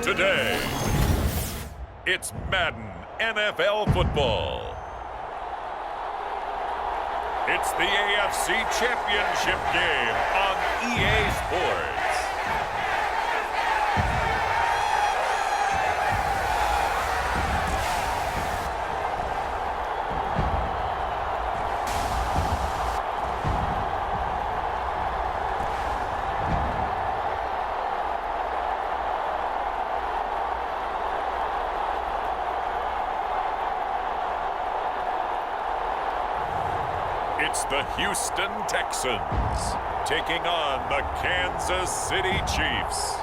Today, it's Madden NFL football. It's the AFC Championship game on EA Sports. It's the Houston Texans taking on the Kansas City Chiefs.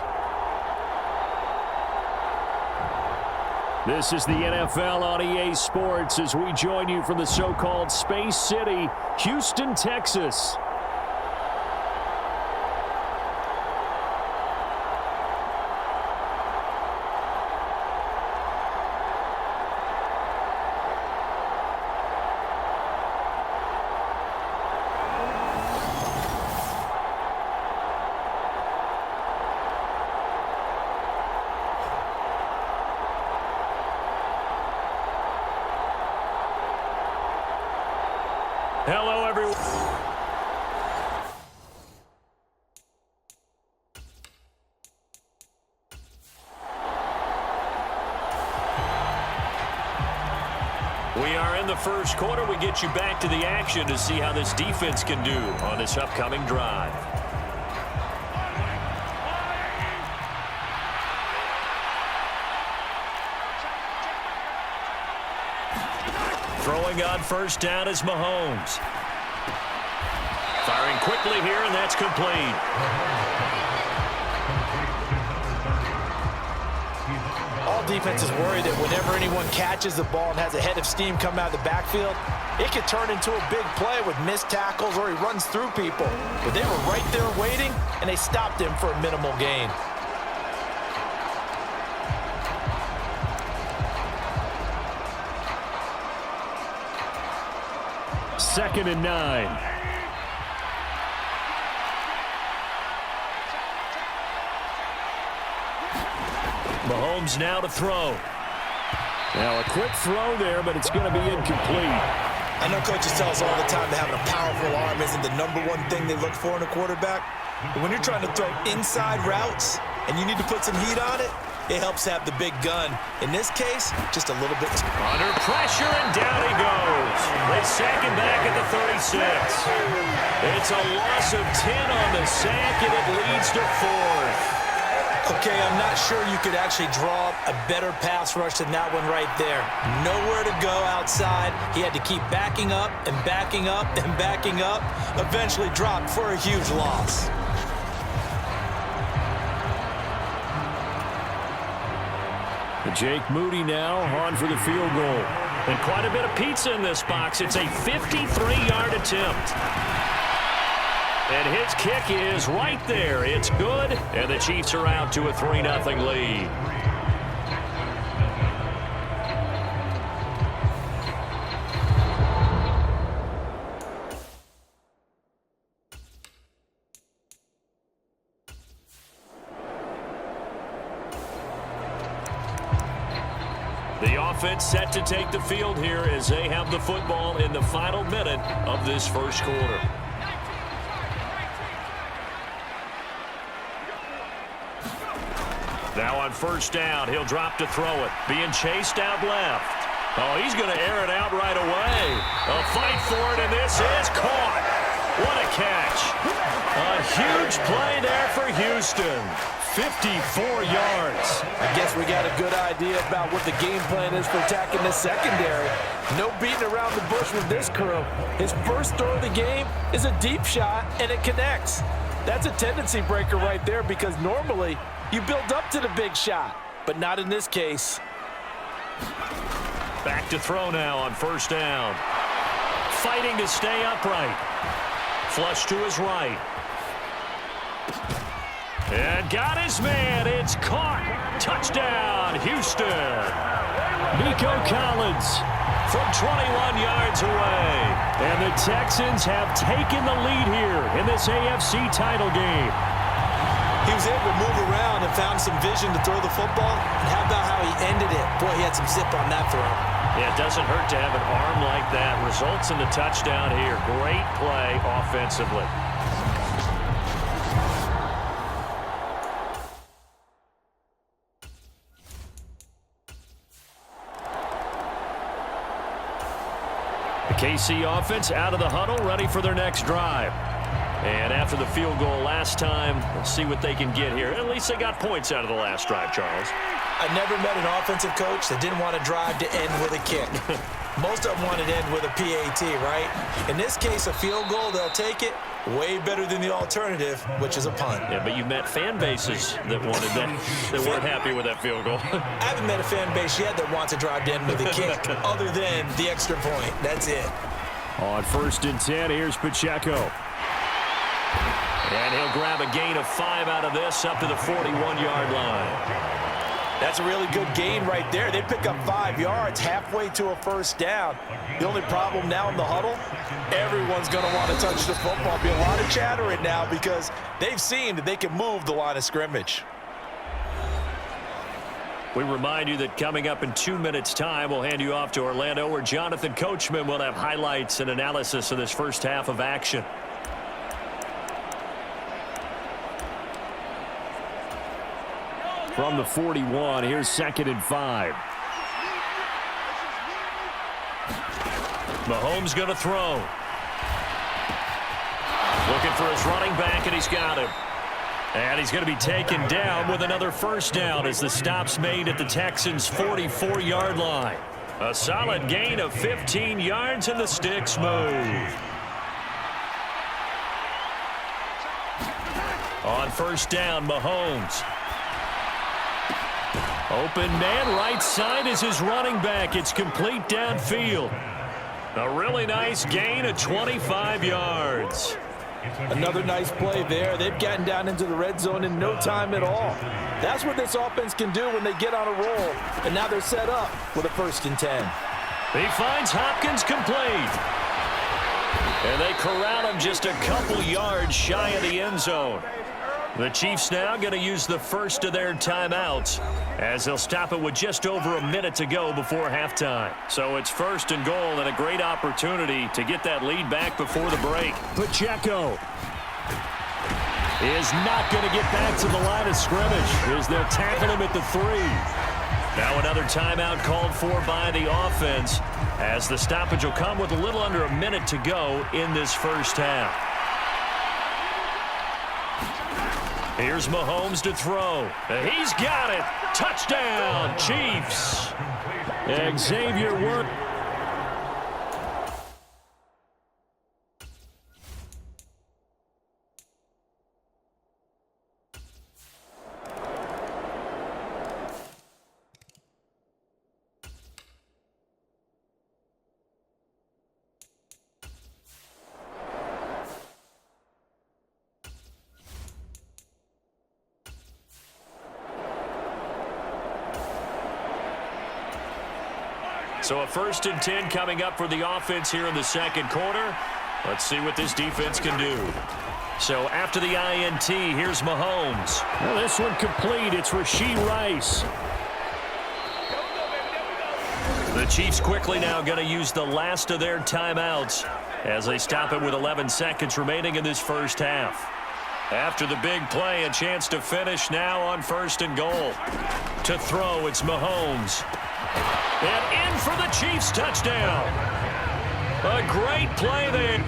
This is the NFL on EA Sports as we join you from the so-called Space City, Houston, Texas. Hello, everyone. We are in the first quarter. We get you back to the action to see how this defense can do on this upcoming drive. Throwing on first down is Mahomes. Firing quickly here, and that's complete. All defenses worry that whenever anyone catches the ball and has a head of steam come out of the backfield, it could turn into a big play with missed tackles or he runs through people. But they were right there waiting, and they stopped him for a minimal gain. Second and 9. Mahomes now to throw. Now a quick throw there, but it's going to be incomplete. I know coaches tell us all the time that having a powerful arm isn't the #1 thing they look for in a quarterback. But when you're trying to throw inside routes and you need to put some heat on it, it helps have the big gun. In this case, just a little bit. Under pressure, and down he goes. They sack him back at the 36. It's a loss of 10 on the sack, and it leads to 4th. Okay, I'm not sure you could actually draw up a better pass rush than that one right there. Nowhere to go outside. He had to keep backing up and backing up and backing up. Eventually dropped for a huge loss. Jake Moody now on for the field goal. And quite a bit of pizza in this box. It's a 53-yard attempt. And his kick is right there. It's good, and the Chiefs are out to a 3-0 lead. The offense set to take the field here as they have the football in the final minute of this first quarter. Now on first down, he'll drop to throw it. Being chased out left. Oh, he's going to air it out right away. A fight for it, and this is caught. What a catch. A huge play there for Houston. 54 yards. I guess we got a good idea about what the game plan is for attacking this secondary. No beating around the bush with this crew. His first throw of the game is a deep shot, and it connects. That's a tendency breaker right there because normally you build up to the big shot, but not in this case. Back to throw now on first down. Fighting to stay upright. Flush to his right. And got his man. It's caught. Touchdown, Houston. Nico Collins from 21 yards away. And the Texans have taken the lead here in this AFC title game. He was able to move around and found some vision to throw the football. And how about how he ended it? Boy, he had some zip on that throw. Yeah, it doesn't hurt to have an arm like that. Results in the touchdown here. Great play offensively. The KC offense out of the huddle, ready for their next drive. And after the field goal last time, let's see what they can get here. At least they got points out of the last drive, Charles. I never met an offensive coach that didn't want to drive to end with a kick. Most of them want to end with a PAT, right? In this case, a field goal, they'll take it. Way better than the alternative, which is a punt. Yeah, but you've met fan bases that wanted that, that weren't happy with that field goal. I haven't met a fan base yet that wants to drive to end with a kick, other than the extra point. That's it. On 1st and 10, here's Pacheco. And he'll grab a gain of 5 out of this up to the 41-yard line. That's a really good gain right there. They pick up 5 yards halfway to a first down. The only problem now in the huddle, everyone's going to want to touch the football. Be a lot of chattering now because they've seen that they can move the line of scrimmage. We remind you that coming up in 2 minutes' time, we'll hand you off to Orlando, where Jonathan Coachman will have highlights and analysis of this first half of action. From the 41, here's 2nd and 5. Mahomes going to throw. Looking for his running back, and he's got him. And he's going to be taken down with another first down as the stop's made at the Texans' 44-yard line. A solid gain of 15 yards, and the sticks move. On first down, Mahomes. Open man, right side is his running back. It's complete downfield. A really nice gain of 25 yards. Another nice play there. They've gotten down into the red zone in no time at all. That's what this offense can do when they get on a roll. And now they're set up with a 1st and 10. He finds Hopkins complete. And they corral him just a couple yards shy of the end zone. The Chiefs now going to use the first of their timeouts as they'll stop it with just over a minute to go before halftime. So it's 1st and goal and a great opportunity to get that lead back before the break. Pacheco is not going to get back to the line of scrimmage as they'll tackle him at the 3. Now another timeout called for by the offense as the stoppage will come with a little under a minute to go in this first half. Here's Mahomes to throw. He's got it. Touchdown, Chiefs. Xavier Worth. So a 1st and 10 coming up for the offense here in the second quarter. Let's see what this defense can do. So after the INT, here's Mahomes. Well, this one complete. It's Rashee Rice. The Chiefs quickly now going to use the last of their timeouts as they stop it with 11 seconds remaining in this first half. After the big play, a chance to finish now on 1st and goal. To throw, it's Mahomes. And in for the Chiefs touchdown. A great play there.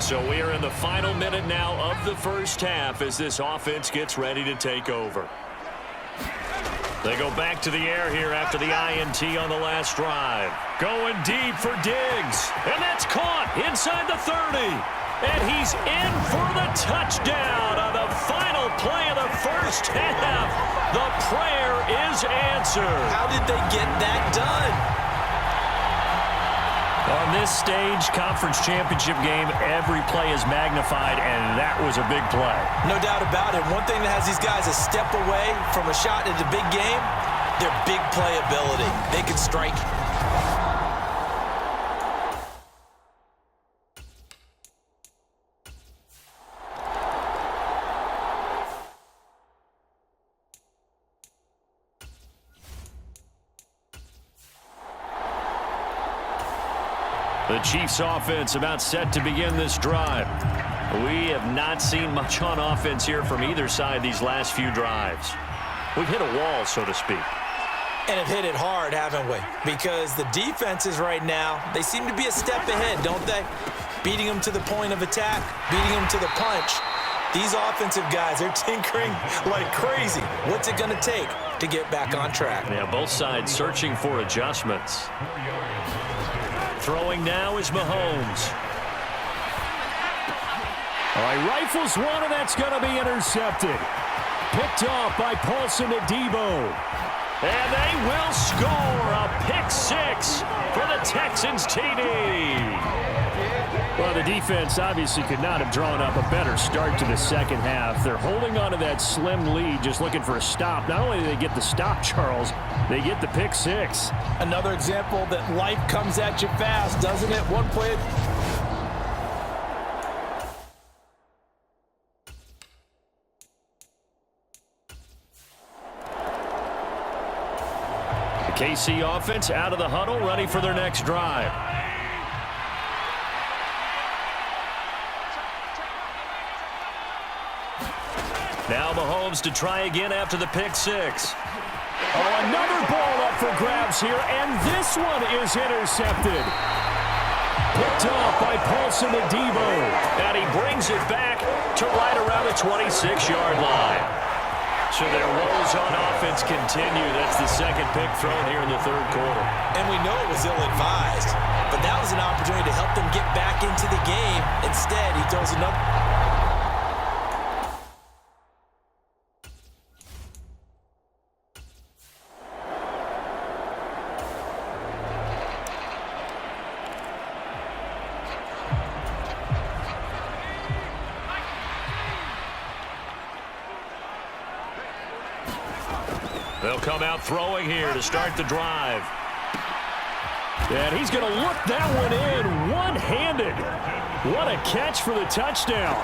So we are in the final minute now of the first half as this offense gets ready to take over. They go back to the air here after the INT on the last drive. Going deep for Diggs. And that's caught inside the 30. And he's in for the touchdown on the final play of the first half. The prayer is answered. How did they get that done? On this stage, conference championship game, every play is magnified, and that was a big play. No doubt about it. One thing that has these guys a step away from a shot in the big game, their big play ability. They can strike. The Chiefs offense about set to begin this drive. We have not seen much on offense here from either side these last few drives. We've hit a wall, so to speak. And have hit it hard, haven't we? Because the defenses right now, they seem to be a step ahead, don't they? Beating them to the point of attack, beating them to the punch. These offensive guys, they're tinkering like crazy. What's it going to take to get back on track? Yeah, both sides searching for adjustments. Throwing now is Mahomes. All right, rifles one, and that's going to be intercepted. Picked off by Paulson to Debo. And they will score a pick six for the Texans TD. Well, the defense obviously could not have drawn up a better start to the second half. They're holding on to that slim lead, just looking for a stop. Not only do they get the stop, Charles, they get the pick six. Another example that life comes at you fast, doesn't it? One play. The KC offense out of the huddle, ready for their next drive. Now Mahomes to try again after the pick six. Oh, another ball up for grabs here, and this one is intercepted. Picked off by Paulson to Debo. And he brings it back to right around the 26-yard line. So their woes on offense continue. That's the second pick thrown here in the third quarter. And we know it was ill-advised, but that was an opportunity to help them get back into the game. Instead, he throws another. They'll come out throwing here to start the drive. And he's going to look that one in one-handed. What a catch for the touchdown.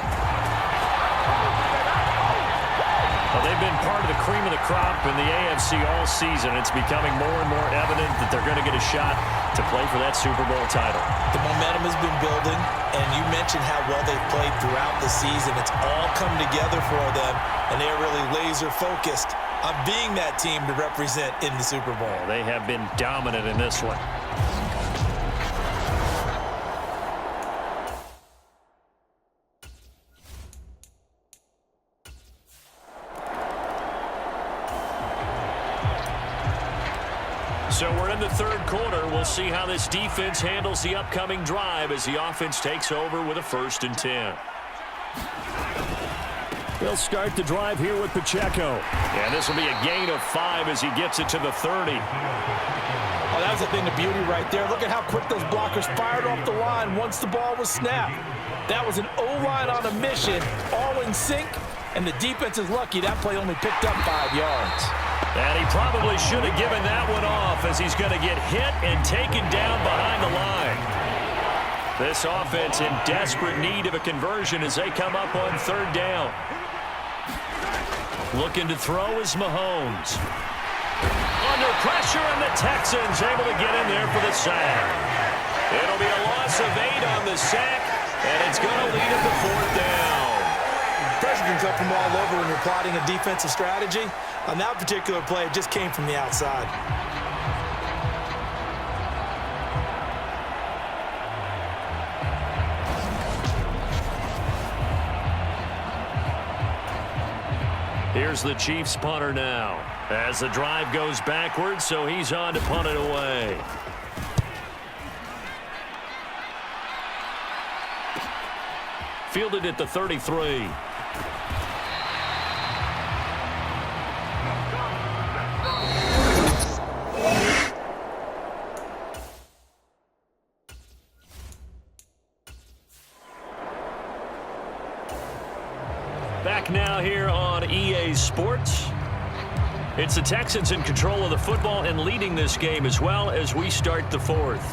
Well, they've been part of the cream of the crop in the AFC all season. It's becoming more and more evident that they're going to get a shot to play for that Super Bowl title. The momentum has been building, and you mentioned how well they've played throughout the season. It's all come together for them, and they're really laser-focused on being that team to represent in the Super Bowl. They have been dominant in this one. So we're in the third quarter. We'll see how this defense handles the upcoming drive as the offense takes over with a 1st and 10. They'll start the drive here with Pacheco. And this will be a gain of 5 as he gets it to the 30. Oh, that was a thing of beauty right there. Look at how quick those blockers fired off the line once the ball was snapped. That was an O-line on a mission, all in sync, and the defense is lucky that play only picked up 5 yards. And he probably should have given that one off as he's going to get hit and taken down behind the line. This offense in desperate need of a conversion as they come up on 3rd down. Looking to throw is Mahomes. Under pressure, and the Texans able to get in there for the sack. It'll be a loss of 8 on the sack, and it's going to lead him to 4th down. Pressure can come from all over when you're plotting a defensive strategy. On that particular play, it just came from the outside. Here's the Chiefs punter now as the drive goes backwards, so he's on to punt it away. Fielded at the 33. back now here on EA Sports. It's the Texans in control of the football and leading this game as well as we start the fourth.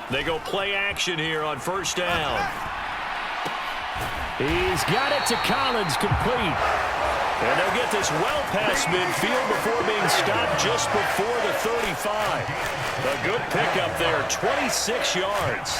They go play action here on first down. He's got it to Collins, complete. And they'll get this well past midfield before being stopped just before the 35. A good pickup there, 26 yards.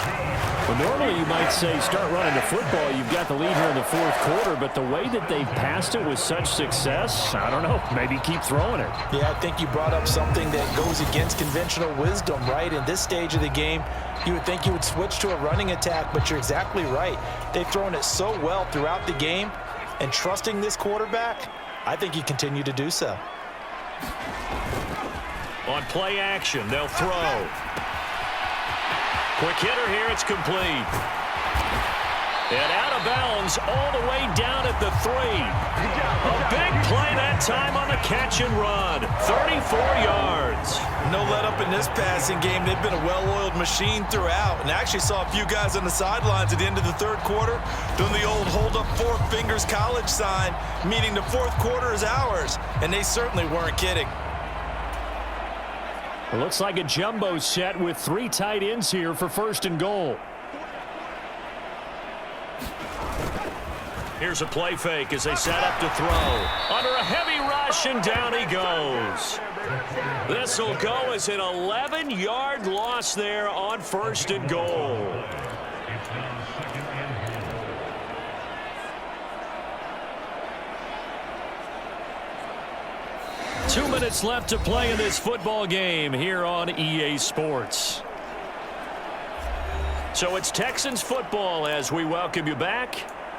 Well, normally you might say start running the football. You've got the lead here in the fourth quarter, but the way that they've passed it with such success, I don't know, maybe keep throwing it. Yeah, I think you brought up something that goes against conventional wisdom, right? In this stage of the game, you would think you would switch to a running attack, but you're exactly right. They've thrown it so well throughout the game, and trusting this quarterback, I think you continue to do so. On play action, they'll throw. Quick hitter here, it's complete. And out of bounds all the way down at the 3. A big play that time on the catch and run. 34 yards. No let up in this passing game. They've been a well-oiled machine throughout. And I actually saw a few guys on the sidelines at the end of the third quarter doing the old hold up 4 fingers college sign, meaning the fourth quarter is ours. And they certainly weren't kidding. It looks like a jumbo set with 3 tight ends here for first and goal. Here's a play fake as they set up to throw. Under a heavy rush, and down he goes. This will go as an 11-yard loss there on first and goal. Two minutes left to play in this football game here on EA Sports. So it's Texans football as we welcome you back.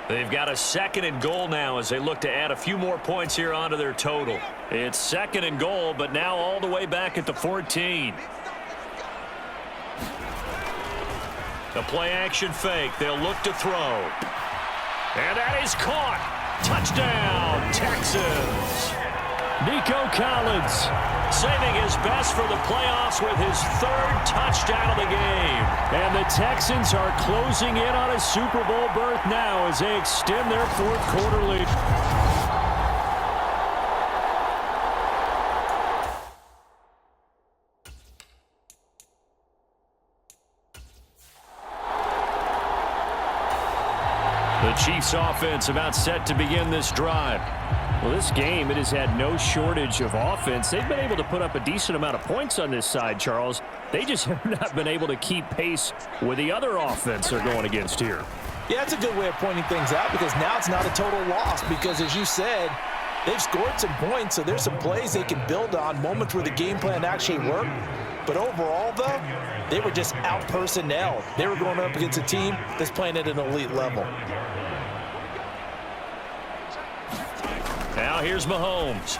They've got a second and goal now as they look to add a few more points here onto their total. It's second and goal, but now all the way back at the 14. A play-action fake. They'll look to throw. And that is caught. Touchdown, Texans. Nico Collins saving his best for the playoffs with his 3rd touchdown of the game. And the Texans are closing in on a Super Bowl berth now as they extend their fourth quarter lead. The Chiefs offense about set to begin this drive. Well, this game, it has had no shortage of offense. They've been able to put up a decent amount of points on this side, Charles. They just have not been able to keep pace with the other offense they're going against here. Yeah, that's a good way of pointing things out because now it's not a total loss because, as you said, they've scored some points, so there's some plays they can build on, moments where the game plan actually worked. But overall, though, they were just out-personnelled. They were going up against a team that's playing at an elite level. Now here's Mahomes.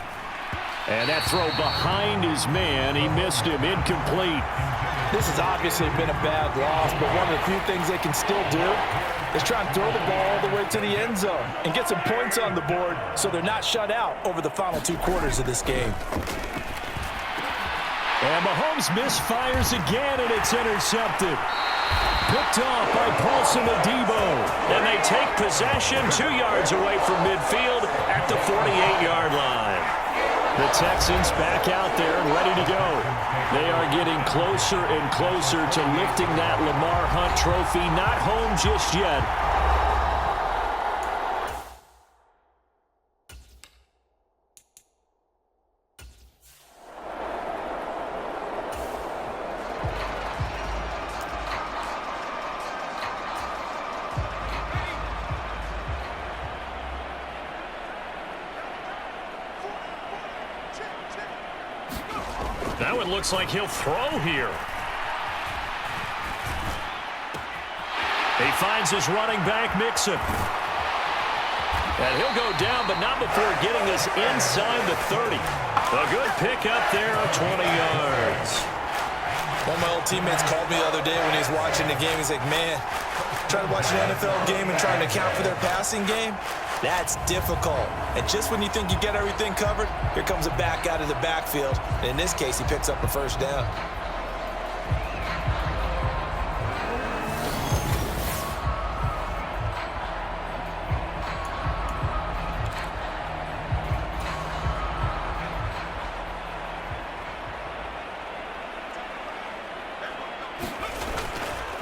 And that throw behind his man, he missed him, incomplete. This has obviously been a bad loss, but one of the few things they can still do is try and throw the ball all the way to the end zone and get some points on the board so they're not shut out over the final 2 quarters of this game. And Mahomes misfires again, and it's intercepted. Picked off by Paulson Adebo. And they take possession 2 yards away from midfield at the 48-yard line. The Texans back out there and ready to go. They are getting closer and closer to lifting that Lamar Hunt trophy. Not home just yet. Now it looks like he'll throw here. He finds his running back, Mixon. And he'll go down, but not before getting this inside the 30. A good pickup there of 20 yards. One of my old teammates called me the other day when he was watching the game. He's like, man, trying to watch an NFL game and trying to account for their passing game, that's difficult. And just when you think you get everything covered, here comes a back out of the backfield. And in this case, he picks up a first down.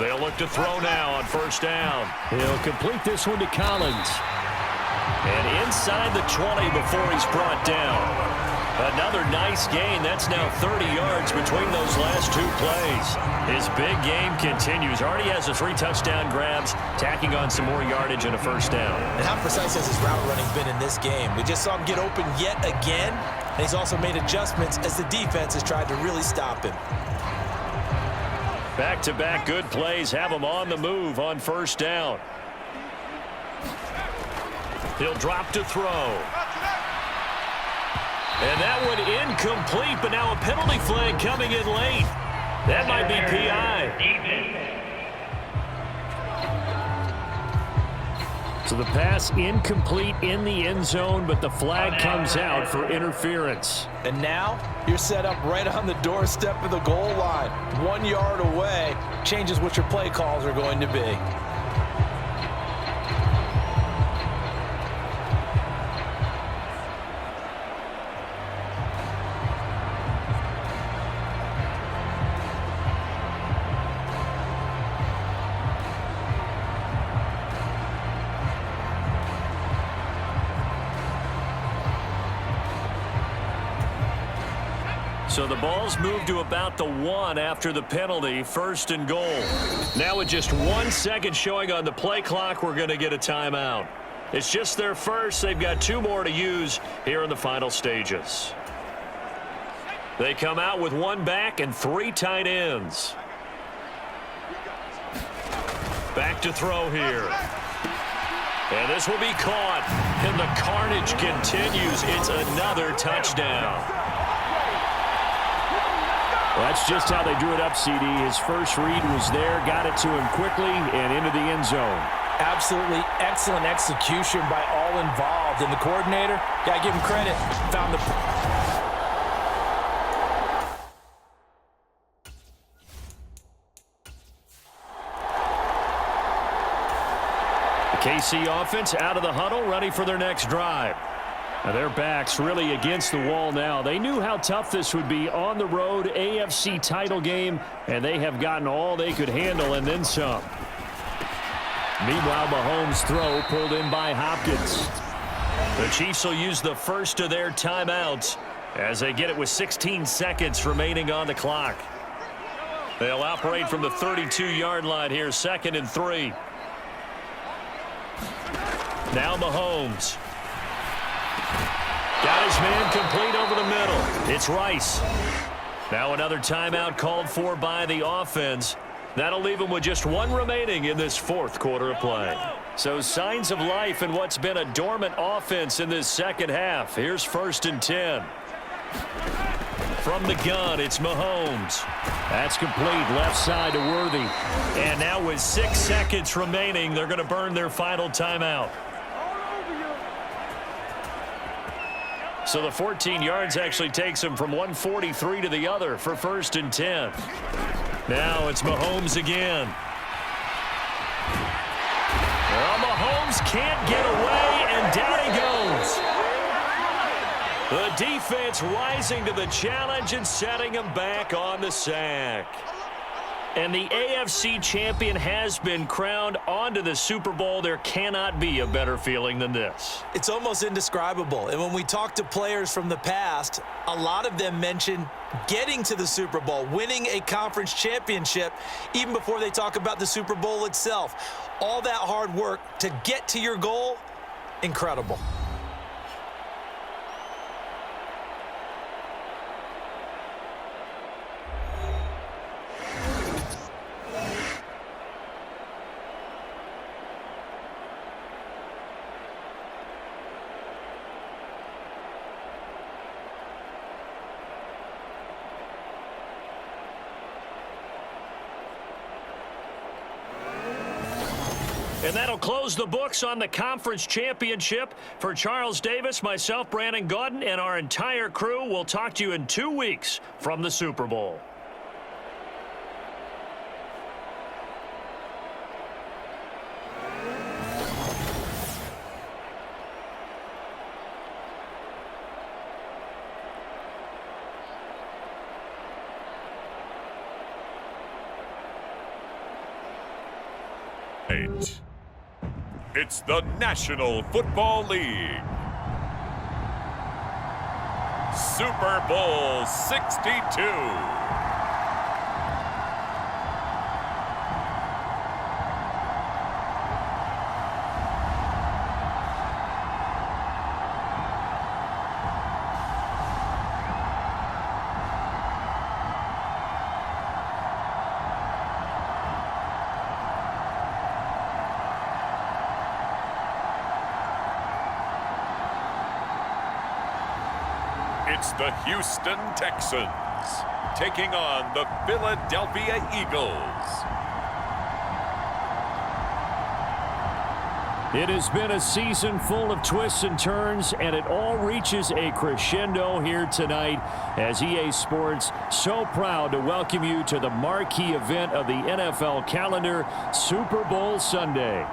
They'll look to throw now on first down. He'll complete this one to Collins. And inside the 20 before he's brought down. Another nice gain. That's now 30 yards between those last two plays. His big game continues. Already has the 3 touchdown grabs, tacking on some more yardage and a first down. And how precise has his route running been in this game? We just saw him get open yet again, and he's also made adjustments as the defense has tried to really stop him. Back-to-back good plays have him on the move on first down. He'll drop to throw. And that one incomplete, but now a penalty flag coming in late. That might be PI. So the pass incomplete in the end zone, but the flag comes out for interference. And now you're set up right on the doorstep of the goal line. 1 yard away changes what your play calls are going to be. So the ball's moved to about the 1 after the penalty, first and goal. Now with just 1 second showing on the play clock, we're going to get a timeout. It's just their first. They've got 2 more to use here in the final stages. They come out with 1 back and 3 tight ends. Back to throw here. And this will be caught. And the carnage continues. It's another touchdown. Well, that's just how they drew it up, CD. His first read was there, got it to him quickly, and into the end zone. Absolutely excellent execution by all involved. And the coordinator, got to give him credit, found the... The KC offense out of the huddle, ready for their next drive. Now their backs really against the wall now. They knew how tough this would be on the road, AFC title game, and they have gotten all they could handle and then some. Meanwhile, Mahomes' throw pulled in by Hopkins. The Chiefs will use the first of their timeouts as they get it with 16 seconds remaining on the clock. They'll operate from the 32-yard line here, 2nd and 3. Now Mahomes. Got his man complete over the middle. It's Rice. Now another timeout called for by the offense. That'll leave him with just 1 remaining in this 4th quarter of play. So signs of life in what's been a dormant offense in this second half. Here's 1st and 10. From the gun, it's Mahomes. That's complete, left side to Worthy. And now with 6 seconds remaining, they're going to burn their final timeout. So the 14 yards actually takes him from 143 to the other for 1st and 10. Now it's Mahomes again. Well, Mahomes can't get away, and down he goes. The defense rising to the challenge and setting him back on the sack. And the AFC champion has been crowned onto the Super Bowl. There cannot be a better feeling than this. It's almost indescribable. And when we talk to players from the past, a lot of them mention getting to the Super Bowl, winning a conference championship, even before they talk about the Super Bowl itself. All that hard work to get to your goal, incredible. And that'll close the books on the conference championship. For Charles Davis, myself, Brandon Gaudin, and our entire crew, we'll talk to you in 2 weeks from the Super Bowl. tonight. It's the National Football League Super Bowl 62. It's the Houston Texans taking on the Philadelphia Eagles. It has been a season full of twists and turns, and it all reaches a crescendo here tonight as EA Sports so proud to welcome you to the marquee event of the NFL calendar, Super Bowl Sunday.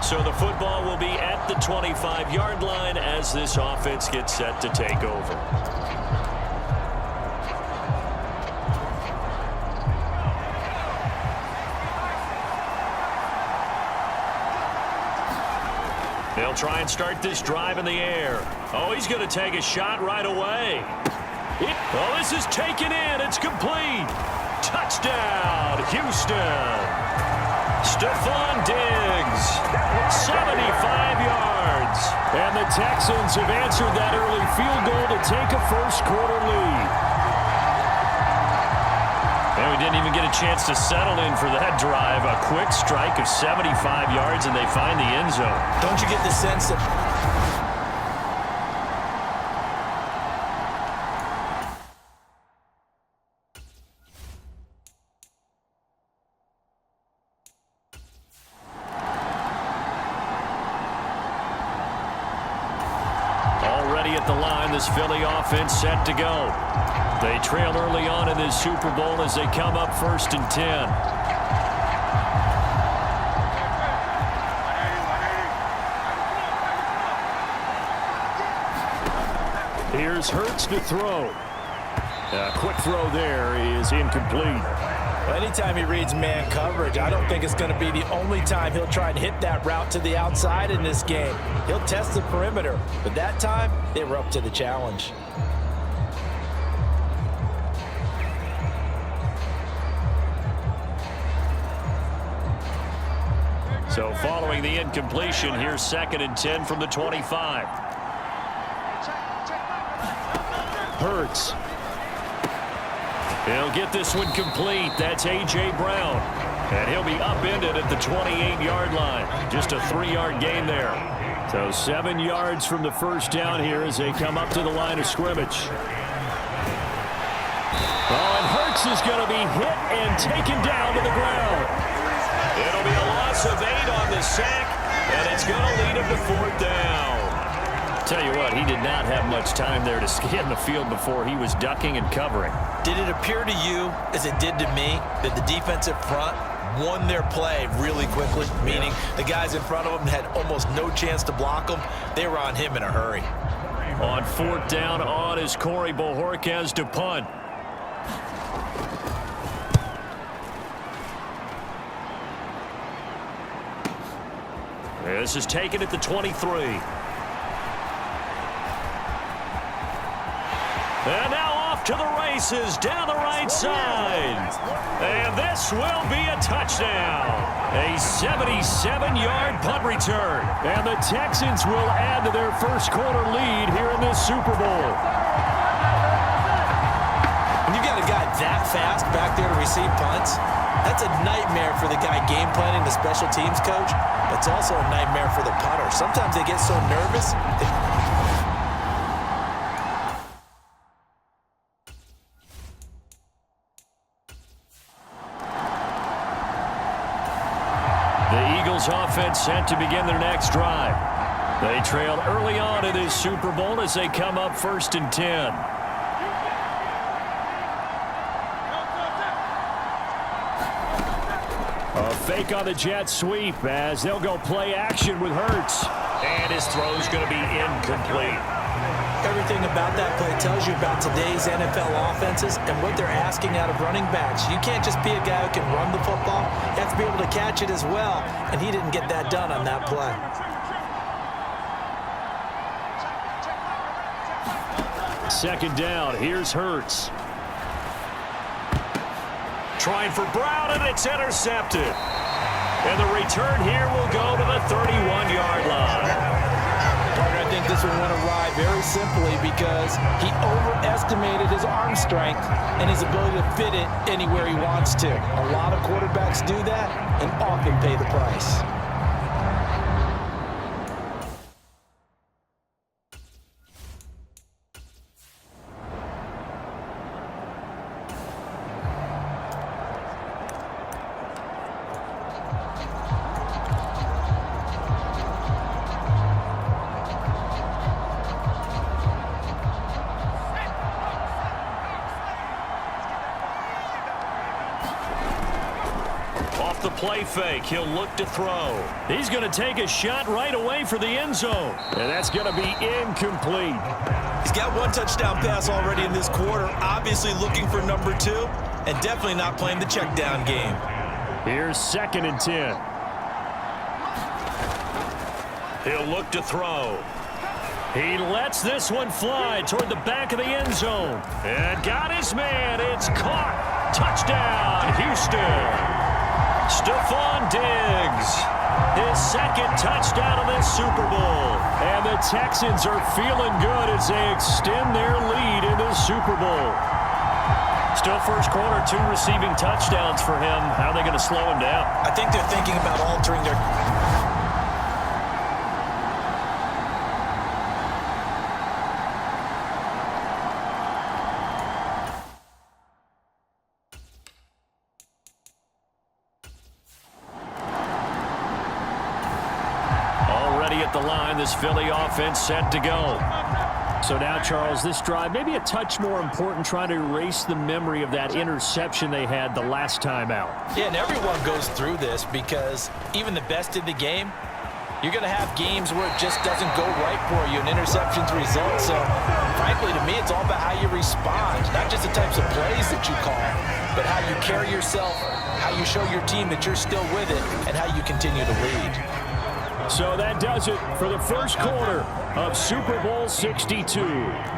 So the football will be at the 25-yard line as this offense gets set to take over. They'll try and start this drive in the air. Oh, he's going to take a shot right away. Oh, this is taken in. It's complete. Touchdown, Houston. Stephon Diggs, 75 yards. And the Texans have answered that early field goal to take a first-quarter lead. And we didn't even get a chance to settle in for that drive. A quick strike of 75 yards, and they find the end zone. Don't you get the sense that... At the line, this Philly offense set to go. They trail early on in this Super Bowl as they come up 1st and 10. Here's Hurts to throw. A quick throw there is incomplete. Well, anytime he reads man coverage, I don't think it's going to be the only time he'll try and hit that route to the outside in this game. He'll test the perimeter, but that time, they were up to the challenge. So following the incompletion, here's 2nd and 10 from the 25. Hurts. He'll get this one complete. That's A.J. Brown. And he'll be upended at the 28-yard line. Just a 3-yard gain there. So 7 yards from the first down here as they come up to the line of scrimmage. Oh, and Hurts is going to be hit and taken down to the ground. It'll be a loss of 8 on the sack, and it's going to lead him to 4th down. Tell you what, he did not have much time there to scan the field before he was ducking and covering. Did it appear to you, as it did to me, that the defensive front won their play really quickly? Meaning the guys in front of them had almost no chance to block them. They were on him in a hurry. On 4th down on is Corey Bojorquez to punt. This is taken at the 23. And now off to the races down the right side. And this will be a touchdown. A 77-yard punt return. And the Texans will add to their first quarter lead here in this Super Bowl. When you've got a guy that fast back there to receive punts, that's a nightmare for the guy game planning, the special teams coach. But it's also a nightmare for the punter. Sometimes they get so nervous. The Eagles offense set to begin their next drive. They trailed early on in this Super Bowl as they come up 1st and 10. A fake on the jet sweep as they'll go play action with Hurts. And his throw's going to be incomplete. Everything about that play tells you about today's NFL offenses and what they're asking out of running backs. You can't just be a guy who can run the football. You have to be able to catch it as well, and he didn't get that done on that play. Second down, here's Hurts. Trying for Brown, and it's intercepted. And the return here will go to the 31-yard line. I think this one went awry very simply because he overestimated his arm strength and his ability to fit it anywhere he wants to. A lot of quarterbacks do that and often pay the price. The play fake. He'll look to throw. He's going to take a shot right away for the end zone. And that's going to be incomplete. He's got one touchdown pass already in this quarter. Obviously looking for number 2 and definitely not playing the check down game. Here's 2nd and 10. He'll look to throw. He lets this one fly toward the back of the end zone. And got his man. It's caught. Touchdown, Houston. Stephon Diggs, his 2nd touchdown of this Super Bowl. And the Texans are feeling good as they extend their lead in this Super Bowl. Still first quarter, 2 receiving touchdowns for him. How are they going to slow him down? I think they're thinking about altering their... The line, this Philly offense set to go. So now, Charles, this drive maybe a touch more important, trying to erase the memory of that interception they had the last time out. Yeah, and everyone goes through this because even the best in the game, you're going to have games where it just doesn't go right for you, and interceptions result. So, frankly, to me, it's all about how you respond, not just the types of plays that you call, but how you carry yourself, how you show your team that you're still with it, and how you continue to lead. So that does it for the first quarter of Super Bowl 62.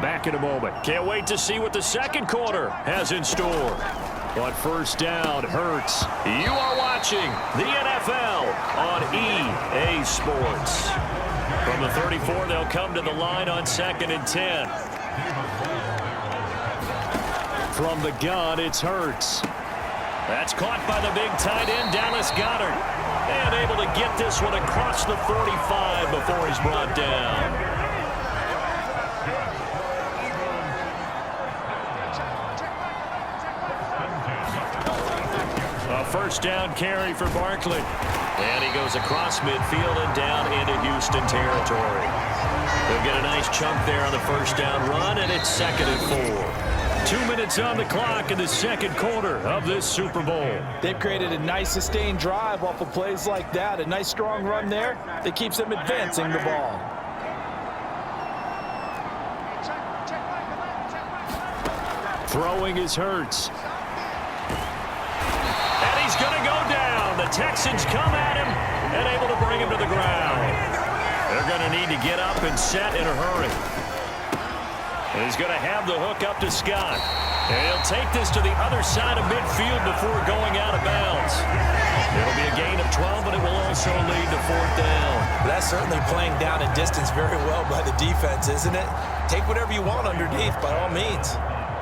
Back in a moment. Can't wait to see what the second quarter has in store. But first down, Hurts. You are watching the NFL on EA Sports. From the 34, they'll come to the line on 2nd and 10. From the gun, it's Hurts. That's caught by the big tight end, Dallas Goedert. And able to get this one across the 45 before he's brought down. A first down carry for Barkley. And he goes across midfield and down into Houston territory. They'll get a nice chunk there on the first down run, and it's 2nd and 4. 2 minutes on the clock in the second quarter of this Super Bowl. They've created a nice sustained drive off of plays like that. A nice strong run there that keeps them advancing the ball. Throwing is Hurts. And he's going to go down. The Texans come at him and able to bring him to the ground. They're going to need to get up and set in a hurry. And he's going to have the hook up to Scott. And he'll take this to the other side of midfield before going out of bounds. It'll be a gain of 12, but it will also lead to 4th down. That's certainly playing down and distance very well by the defense, isn't it? Take whatever you want underneath, by all means.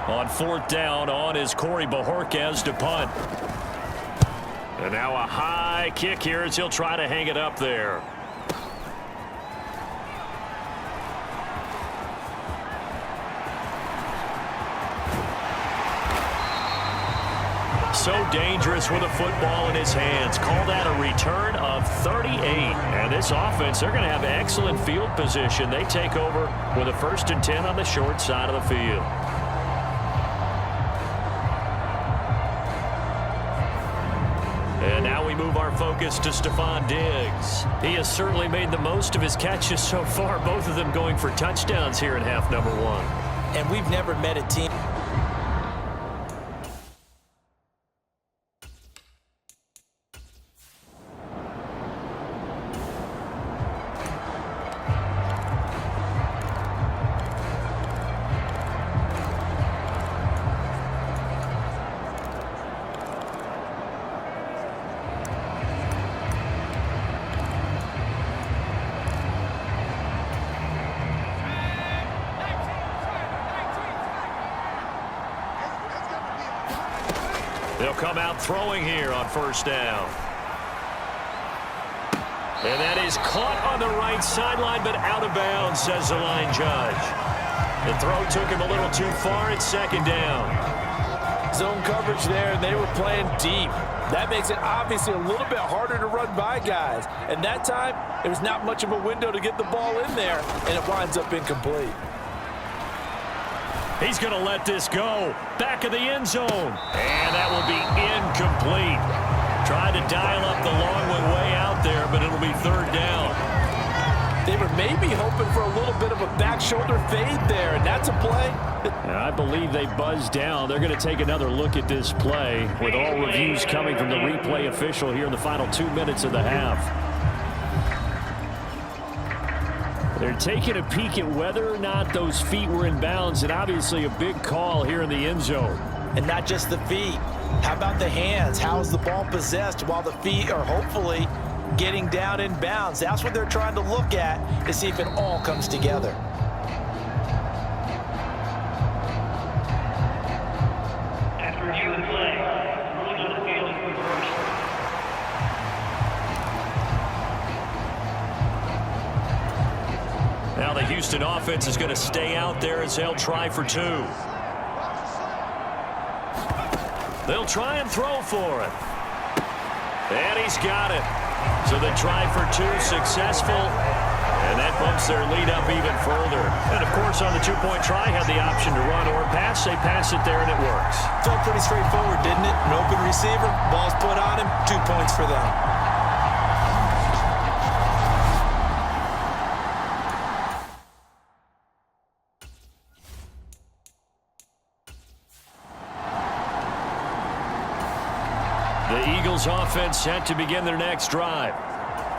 On 4th down, on is Corey Bajorquez to punt. And now a high kick here as he'll try to hang it up there. So dangerous with a football in his hands. Call that a return of 38. And this offense, they're going to have excellent field position. They take over with a 1st and 10 on the short side of the field. And now we move our focus to Stephon Diggs. He has certainly made the most of his catches so far, both of them going for touchdowns here in half number 1. And we've never met a team. They'll come out throwing here on 1st down. And that is caught on the right sideline, but out of bounds, says the line judge. The throw took him a little too far at 2nd down. Zone coverage there, and they were playing deep. That makes it obviously a little bit harder to run by guys. And that time, there was not much of a window to get the ball in there, and it winds up incomplete. He's going to let this go. Back of the end zone. And that will be incomplete. Tried to dial up the long one way out there, but it'll be 3rd down. They were maybe hoping for a little bit of a back shoulder fade there, and that's a play. And I believe they buzzed down. They're going to take another look at this play with all reviews coming from the replay official here in the final 2 minutes of the half. They're taking a peek at whether or not those feet were in bounds, and obviously a big call here in the end zone. And not just the feet. How about the hands? How is the ball possessed while the feet are hopefully getting down in bounds? That's what they're trying to look at to see if it all comes together. After review and play, rules of the field reversed. Now the Houston offense is going to stay out there as they'll try for 2. They'll try and throw for it. And he's got it. So they try for 2, successful. And that bumps their lead up even further. And, of course, on the 2-point try, had the option to run or pass. They pass it there, and it works. Felt pretty straightforward, didn't it? An open receiver, ball's put on him, 2 points for them. The Eagles offense set to begin their next drive.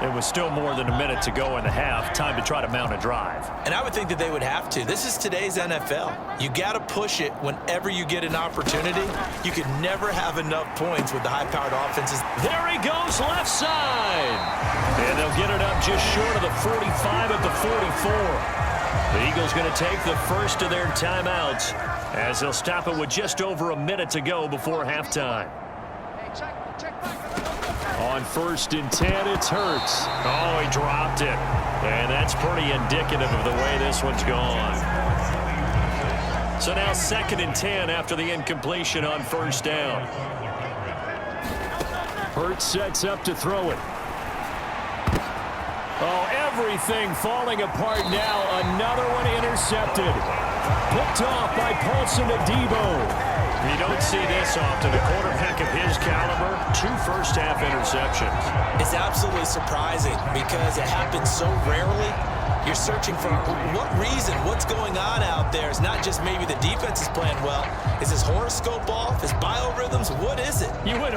It was still more than a minute to go in the half. Time to try to mount a drive. And I would think that they would have to. This is today's NFL. You got to push it whenever you get an opportunity. You could never have enough points with the high-powered offenses. There he goes, left side. And they'll get it up just short of the 45 at the 44. The Eagles going to take the first of their timeouts as they'll stop it with just over a minute to go before halftime. On 1st and 10, it's Hurts. Oh, he dropped it. And that's pretty indicative of the way this one's gone. So now 2nd and 10 after the incompletion on 1st down. Hurts sets up to throw it. Oh, everything falling apart now. Another one intercepted. Picked off by Paulson Adebo. You don't see this often. A quarterback of his caliber, 2 first-half interceptions. It's absolutely surprising because it happens so rarely. You're searching for what reason, what's going on out there. It's not just maybe the defense is playing well. Is his horoscope off? His biorhythms? What is it? You would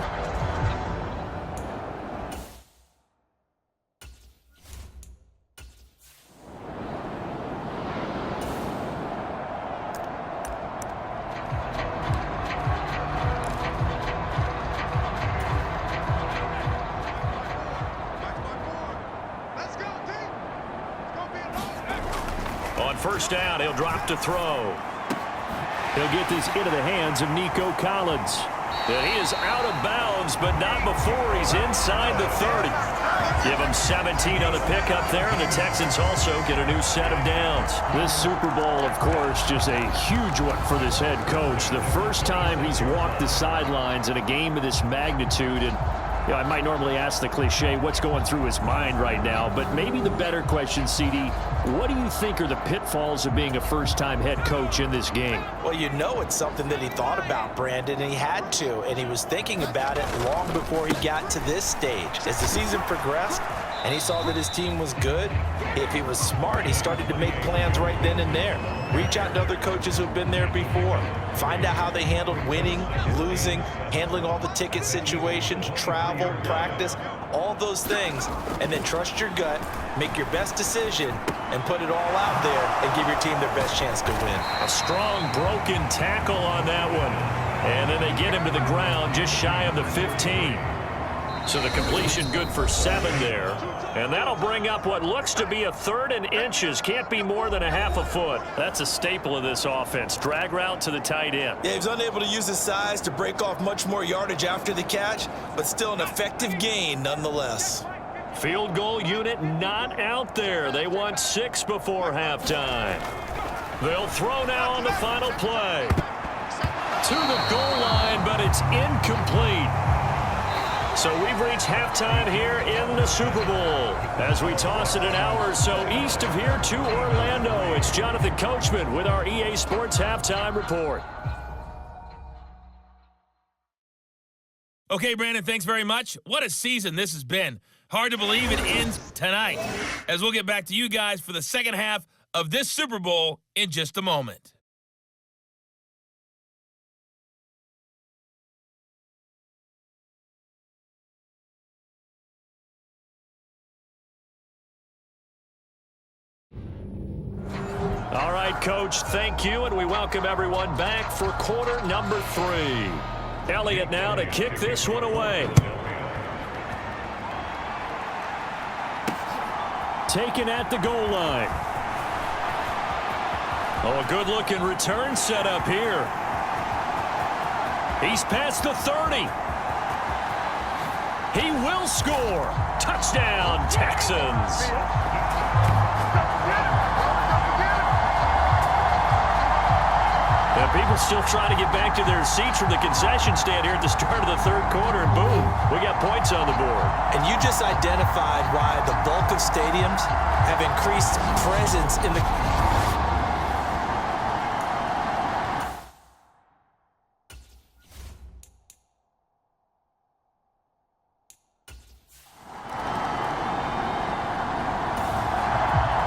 On first down, he'll drop to throw. He'll get this into the hands of Nico Collins. And he is out of bounds, but not before he's inside the 30. Give him 17 on the pickup there, and the Texans also get a new set of downs. This Super Bowl, of course, just a huge one for this head coach. The first time he's walked the sidelines in a game of this magnitude, and I might normally ask the cliche, what's going through his mind right now? But maybe the better question, CD, what do you think are the pitfalls of being a first-time head coach in this game? Well, you know it's something that he thought about, Brandon, and he had to, and he was thinking about it long before he got to this stage. As the season progressed, and he saw that his team was good, if he was smart, he started to make plans right then and there. Reach out to other coaches who've been there before. Find out how they handled winning, losing, handling all the ticket situations, travel, practice, all those things, and then trust your gut, make your best decision, and put it all out there and give your team their best chance to win. A strong broken tackle on that one. And then they get him to the ground just shy of the 15. So the completion good for 7 there. And that'll bring up what looks to be a 3rd and inches. Can't be more than a half a foot. That's a staple of this offense. Drag route to the tight end. Yeah, he was unable to use his size to break off much more yardage after the catch, but still an effective gain nonetheless. Field goal unit not out there. They want 6 before halftime. They'll throw now on the final play. To the goal line, but it's incomplete. So we've reached halftime here in the Super Bowl. As we toss it an hour or so east of here to Orlando, it's Jonathan Coachman with our EA Sports Halftime Report. Okay, Brandon, thanks very much. What a season this has been. Hard to believe it ends tonight, as we'll get back to you guys for the second half of this Super Bowl in just a moment. All right, Coach, thank you, and we welcome everyone back for quarter number 3. Elliott now to kick this one away. Taken at the goal line. Oh, a good-looking return set up here. He's past the 30. He will score. Touchdown, Texans. People still trying to get back to their seats from the concession stand here at the start of the 3rd quarter, and boom, we got points on the board. And you just identified why the bulk of stadiums have increased presence in the...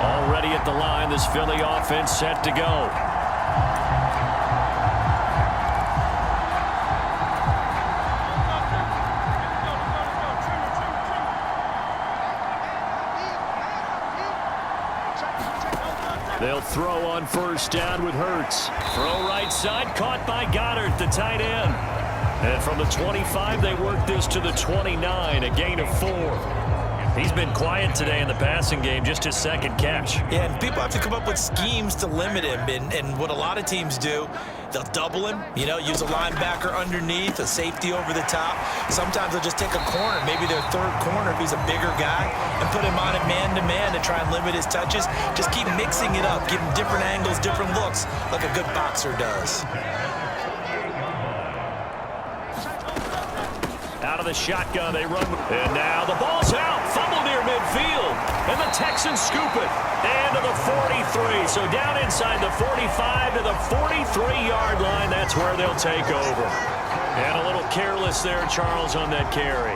Already at the line, this Philly offense set to go. They'll throw on first down with Hurts. Throw right side, caught by Goddard, the tight end. And from the 25, they work this to the 29, a gain of 4. He's been quiet today in the passing game, just his 2nd catch. Yeah, and people have to come up with schemes to limit him, and what a lot of teams do, they'll double him, use a linebacker underneath, a safety over the top. Sometimes they'll just take a corner, maybe their 3rd corner if he's a bigger guy, and put him on it man-to-man to try and limit his touches. Just keep mixing it up, give him different angles, different looks, like a good boxer does. Out of the shotgun, they run. And now the ball's out. Fumble near midfield. And the Texans scoop it. And to the 43. So down inside the 45 to the 43-yard line. That's where they'll take over. And a little careless there, Charles, on that carry.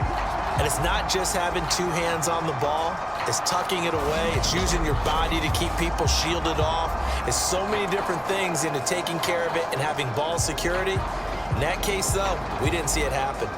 And it's not just having 2 hands on the ball. It's tucking it away. It's using your body to keep people shielded off. It's so many different things into taking care of it and having ball security. In that case, though, we didn't see it happen.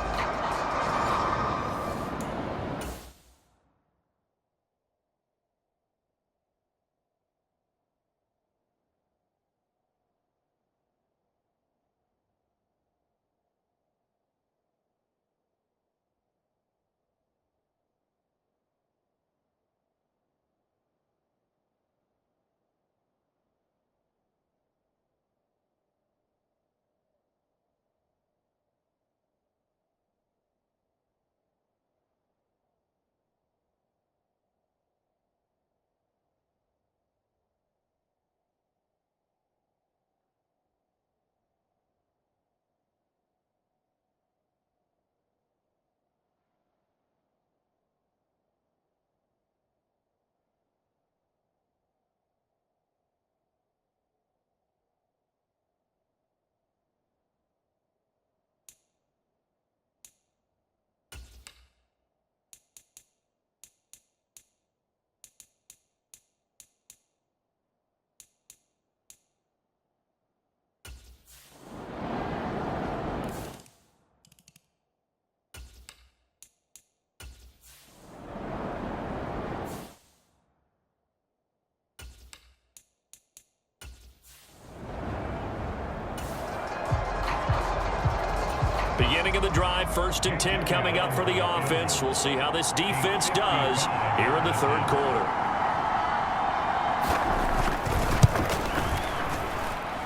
beginning of the drive. 1st and 10 coming up for the offense. We'll see how this defense does here in the 3rd quarter.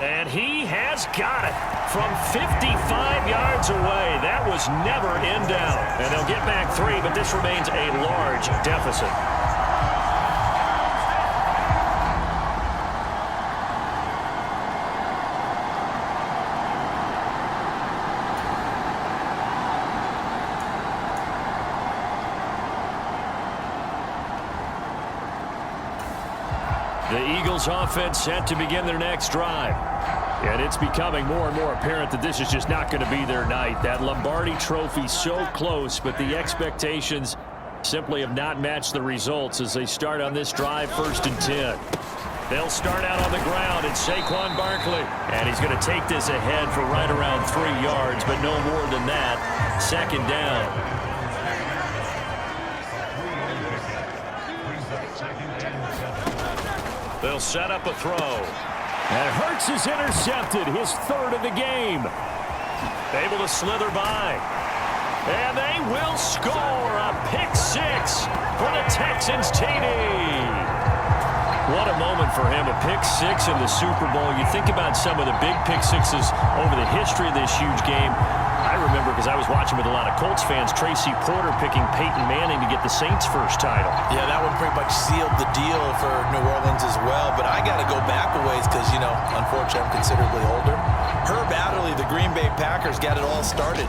And he has got it from 55 yards away. That was never in doubt. And they'll get back 3, but this remains a large deficit. The Eagles offense set to begin their next drive. And it's becoming more and more apparent that this is just not going to be their night. That Lombardi trophy so close, but the expectations simply have not matched the results as they start on this drive. 1st and 10. They'll start out on the ground. It's Saquon Barkley. And he's going to take this ahead for right around 3 yards, but no more than that. 2nd down. They'll set up a throw. And Hurts is intercepted, his 3rd of the game. Able to slither by. And they will score a pick 6 for the Texans TD. What a moment for him, a pick 6 in the Super Bowl. You think about some of the big pick 6s over the history of this huge game. I remember, because I was watching with a lot of Colts fans, Tracy Porter picking Peyton Manning to get the Saints' first title. Yeah, that one pretty much sealed the deal for New Orleans as well. But I got to go back a ways because, you know, unfortunately I'm considerably older. Herb Adderley, the Green Bay Packers, got it all started.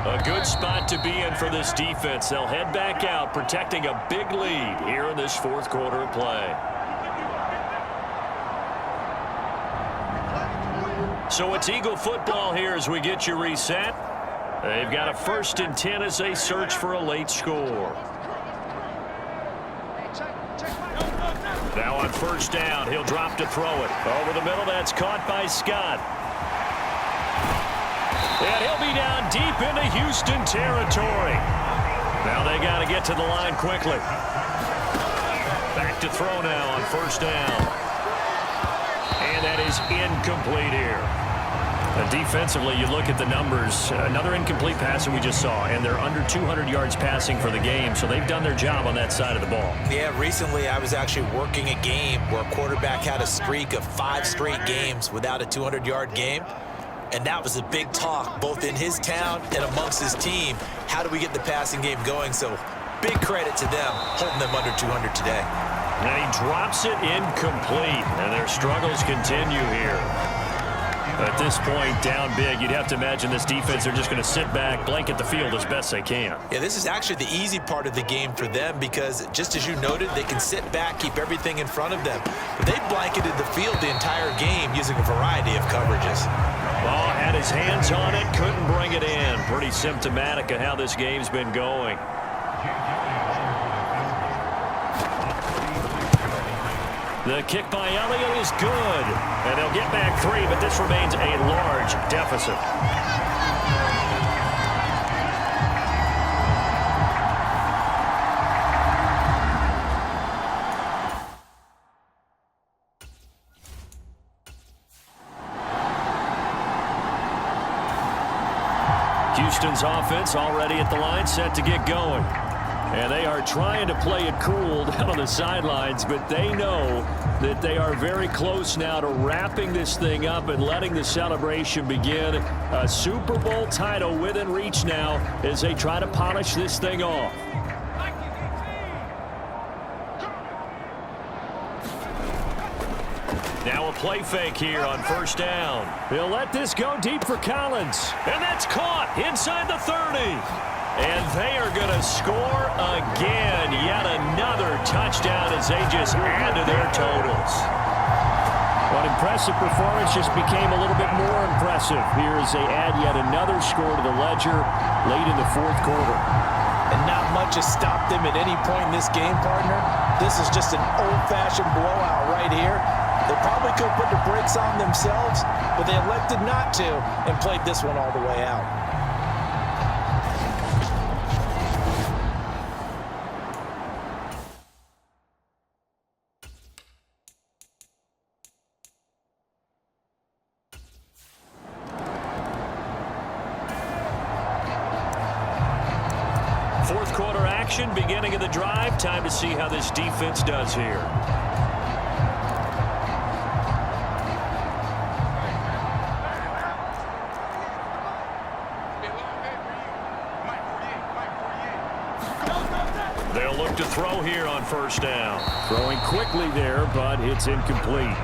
A good spot to be in for this defense. They'll head back out, protecting a big lead here in this 4th quarter of play. So it's Eagle football here as we get you reset. They've got a 1st and 10 as they search for a late score. Now on 1st down, he'll drop to throw it. Over the middle, that's caught by Scott. And he'll be down deep into Houston territory. Now they got to get to the line quickly. Back to throw now on 1st down. And that is incomplete here. Defensively, you look at the numbers. Another incomplete pass that we just saw, and they're under 200 yards passing for the game, so they've done their job on that side of the ball. Yeah, recently I was actually working a game where a quarterback had a streak of 5 straight games without a 200-yard game. And that was a big talk, both in his town and amongst his team. How do we get the passing game going? So big credit to them, holding them under 200 today. And he drops it incomplete, and their struggles continue here. At this point, down big, you'd have to imagine this defense, they're just going to sit back, blanket the field as best they can. Yeah, this is actually the easy part of the game for them because, just as you noted, they can sit back, keep everything in front of them. But they blanketed the field the entire game using a variety of coverages. Ball had his hands on it, couldn't bring it in. Pretty symptomatic of how this game's been going. The kick by Elliott is good. And they'll get back 3, but this remains a large deficit. Houston's offense already at the line, set to get going. And they are trying to play it cool down on the sidelines, but they know that they are very close now to wrapping this thing up and letting the celebration begin. A Super Bowl title within reach now as they try to polish this thing off. Now a play play fake here on first down. They'll let this go deep for Collins. And that's caught inside the 30. And they are going to score again. Yet another touchdown as they just add to their totals. What impressive performance just became a little bit more impressive here as they add yet another score to the ledger late in the fourth quarter. And not much has stopped them at any point in this game, partner. This is just an old-fashioned blowout right here. They probably could have put the brakes on themselves, but they elected not to and played this one all the way out. Fourth quarter action, beginning of the drive. Time to see how this defense does here. They'll look to throw here on first down. Throwing quickly there, but it's incomplete.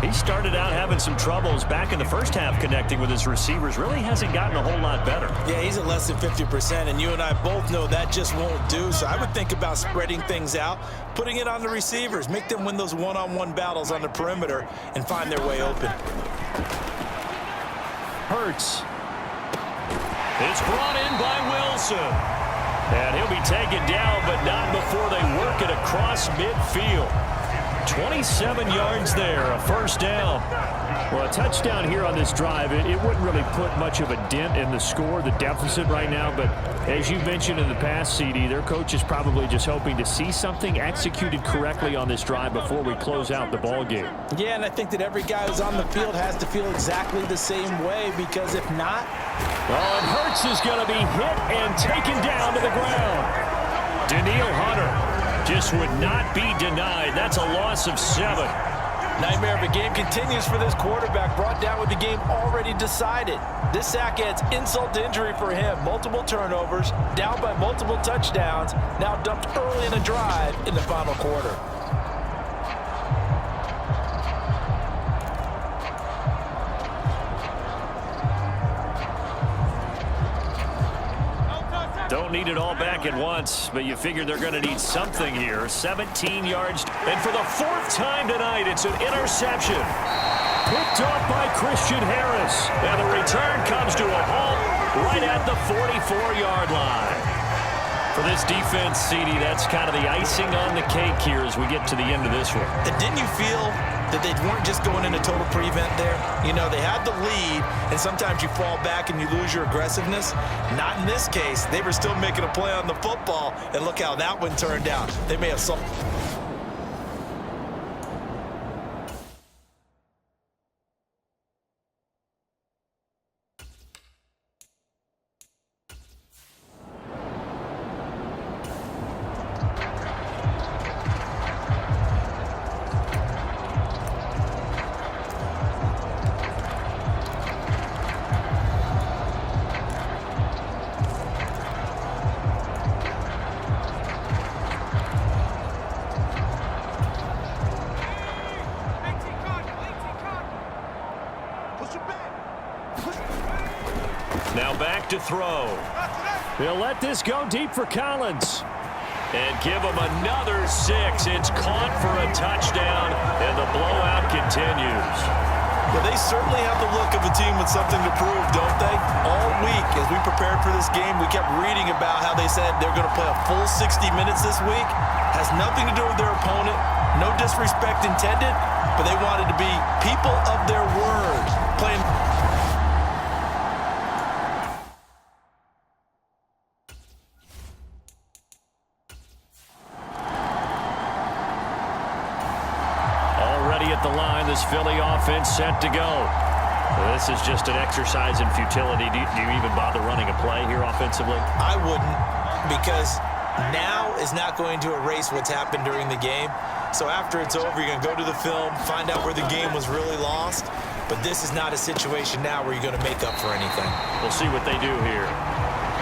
He started out having some troubles back in the first half connecting with his receivers. Really hasn't gotten a whole lot better. Yeah, he's at less than 50%, and you and I both know that just won't do. So I would think about spreading things out, putting it on the receivers, make them win those one-on-one battles on the perimeter, and find their way open. Hurts. It's brought in by Wilson. And he'll be taken down, but not before they work it across midfield. 27 yards there, a first down. Well, a touchdown here on this drive, it wouldn't really put much of a dent in the score, the deficit right now. But as you mentioned in the past, CD, their coach is probably just hoping to see something executed correctly on this drive before we close out the ball game. Yeah, and I think that every guy who's on the field has to feel exactly the same way, because if not... Well, and Hurts is going to be hit and taken down to the ground. Daniil Hunter just would not be denied. That's a loss of 7. Nightmare of a game continues for this quarterback, brought down with the game already decided. This sack adds insult to injury for him. Multiple turnovers, down by multiple touchdowns, now dumped early in the drive in the final quarter. Don't need it all back at once, but you figure they're going to need something here. 17 yards, and for the fourth time tonight, it's an interception. Picked off by Christian Harris. And the return comes to a halt right at the 44-yard line. For this defense, CD, that's kind of the icing on the cake here as we get to the end of this one. And didn't you feel that they weren't just going into total prevent there? You know, they had the lead, and sometimes you fall back and you lose your aggressiveness. Not in this case. They were still making a play on the football, and look how that one turned out. They may have solved. Now back to throw. They'll let this go deep for Collins. And give him another 6. It's caught for a touchdown, and the blowout continues. Well, they certainly have the look of a team with something to prove, don't they? All week, as we prepared for this game, we kept reading about how they said they're going to play a full 60 minutes this week. Has nothing to do with their opponent. No disrespect intended, but they wanted to be people of their word. Playing... At the line, this Philly offense set to go. This is just an exercise in futility. Do you even bother running a play here offensively? I wouldn't, because now is not going to erase what's happened during the game. So after it's over, you're going to go to the film, find out where the game was really lost. But this is not a situation now where you're going to make up for anything. We'll see what they do here.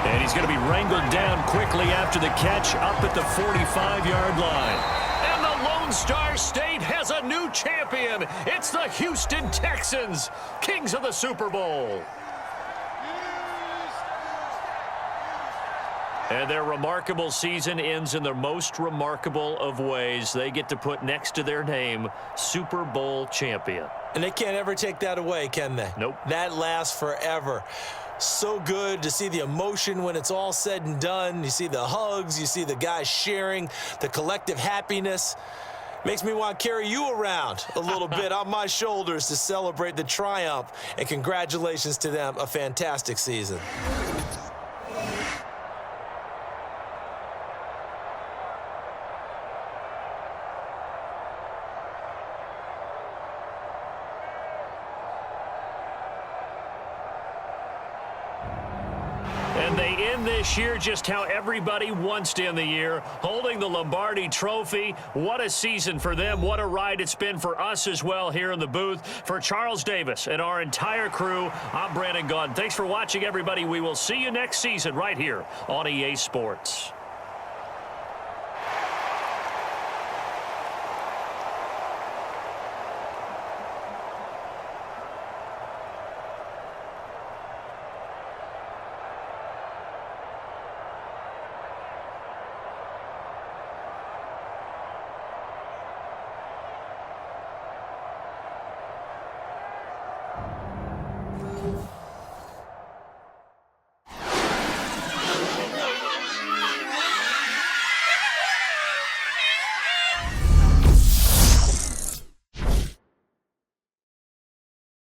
And he's going to be wrangled down quickly after the catch up at the 45-yard line. And the lone Lone Star State has a new champion. It's the Houston Texans, kings of the Super Bowl. And their remarkable season ends in the most remarkable of ways. They get to put next to their name, Super Bowl champion. And they can't ever take that away, can they? Nope. That lasts forever. So good to see the emotion when it's all said and done. You see the hugs, you see the guys sharing, the collective happiness. Makes me want to carry you around a little bit on my shoulders to celebrate the triumph. And congratulations to them, a fantastic season. And they end this year just how everybody wants to end the year, holding the Lombardi Trophy. What a season for them. What a ride it's been for us as well here in the booth. For Charles Davis and our entire crew, I'm Brandon Gaudin. Thanks for watching, everybody. We will see you next season right here on EA Sports.